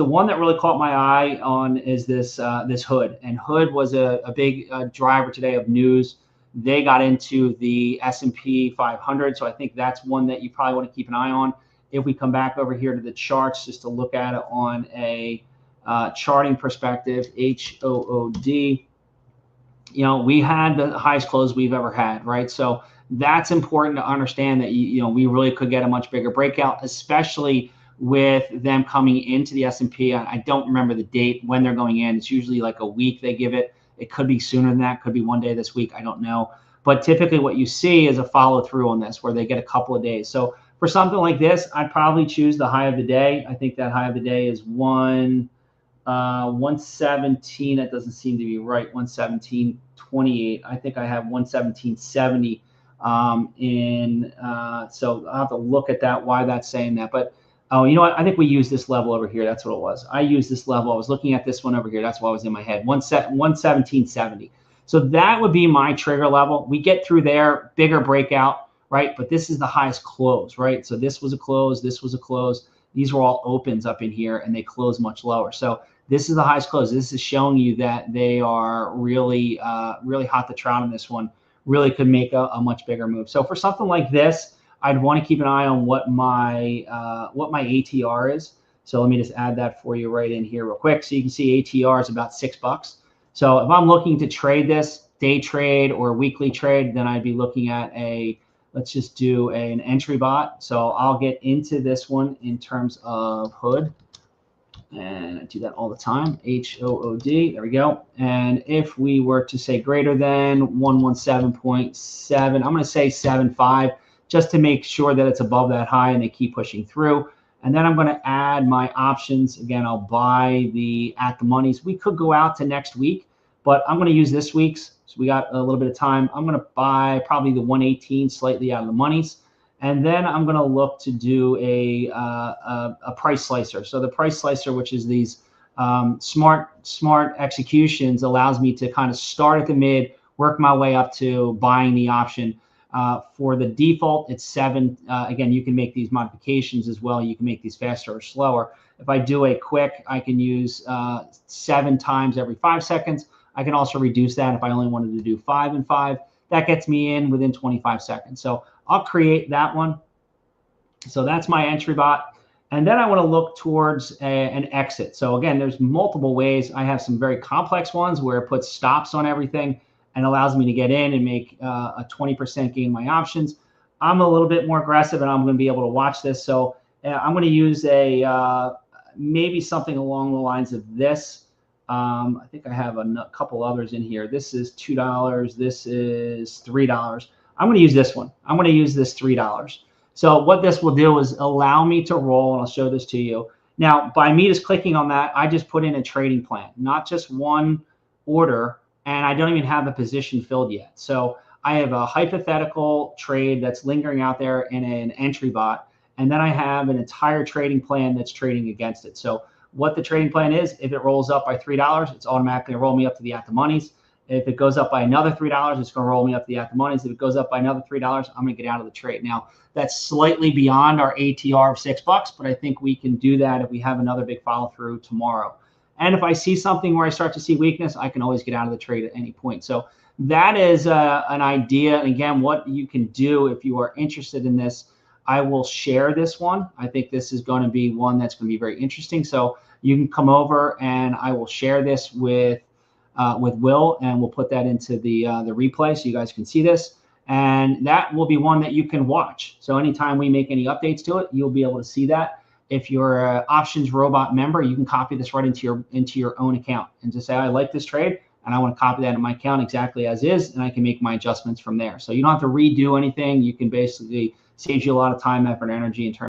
the one that really caught my eye on is this this Hood, and Hood was a big driver today of news. They got into the S&P 500, so I think that's one that you probably want to keep an eye on. If we come back over here to the charts, just to look at it on a charting perspective, HOOD, you know, we had the highest close we've ever had, right? So that's important to understand that you know we really could get a much bigger breakout, especially with them coming into the S&P. I don't remember the date when they're going in. It's usually like a week they give it. It could be sooner than that. Could be one day this week. I don't know. But typically what you see is a follow through on this where they get a couple of days. So for something like this, I'd probably choose the high of the day. I think that high of the day is 117. That doesn't seem to be right. 117.28. I think I have 117.70 so I'll have to look at that, why that's saying that. But oh, you know what? I think we use this level over here. That's what it was. I used this level. I was looking at this one over here. That's what was in my head. 117.70. So that would be my trigger level. We get through there, bigger breakout, right? But this is the highest close, right? So this was a close. This was a close. These were all opens up in here, and they close much lower. So this is the highest close. This is showing you that they are really, really hot to trot on this one. Really could make a much bigger move. So for something like this, I'd want to keep an eye on what my ATR is. So let me just add that for you right in here real quick. So you can see ATR is about $6. So if I'm looking to trade this, day trade or weekly trade, then I'd be looking at let's just do an entry bot. So I'll get into this one in terms of Hood. And I do that all the time, HOOD, there we go. And if we were to say greater than 117.7, I'm going to say 7.5 just to make sure that it's above that high and they keep pushing through. And then I'm going to add my options. Again, I'll buy the at the monies. We could go out to next week, but I'm going to use this week's. So we got a little bit of time. I'm going to buy probably the 118 slightly out of the monies. And then I'm going to look to do a price slicer. So the price slicer, which is these smart executions, allows me to kind of start at the mid, work my way up to buying the option. For the default, it's 7. Again, you can make these modifications as well. You can make these faster or slower. If I do a quick, I can use 7 times every 5 seconds. I can also reduce that if I only wanted to do 5 and 5. That gets me in within 25 seconds. So I'll create that one. So that's my entry bot. And then I want to look towards an exit. So again, there's multiple ways. I have some very complex ones where it puts stops on everything and allows me to get in and make a 20% gain my options. I'm a little bit more aggressive and I'm going to be able to watch this. So I'm going to use maybe something along the lines of this. I think I have a couple others in here. This is $2. This is $3. I'm going to use this one. I'm going to use this $3. So what this will do is allow me to roll, and I'll show this to you. Now, by me just clicking on that, I just put in a trading plan, not just one order, and I don't even have a position filled yet. So I have a hypothetical trade that's lingering out there in an entry bot, and then I have an entire trading plan that's trading against it. So what the trading plan is, if it rolls up by $3, it's automatically going to roll me up to the at the monies. If it goes up by another $3, it's going to roll me up to the at the monies. If it goes up by another $3, I'm going to get out of the trade. Now, that's slightly beyond our ATR of $6, but I think we can do that if we have another big follow through tomorrow. And if I see something where I start to see weakness, I can always get out of the trade at any point. So that is an idea. And again, what you can do if you are interested in this, I will share this one. I think this is going to be one that's going to be very interesting. So you can come over and I will share this with Will, and we'll put that into the replay so you guys can see this. And that will be one that you can watch. So anytime we make any updates to it, you'll be able to see that. If you're an Options Robot member, you can copy this right into your own account and just say, I like this trade and I want to copy that in my account exactly as is, and I can make my adjustments from there. So you don't have to redo anything. You can basically save you a lot of time, effort, energy in terms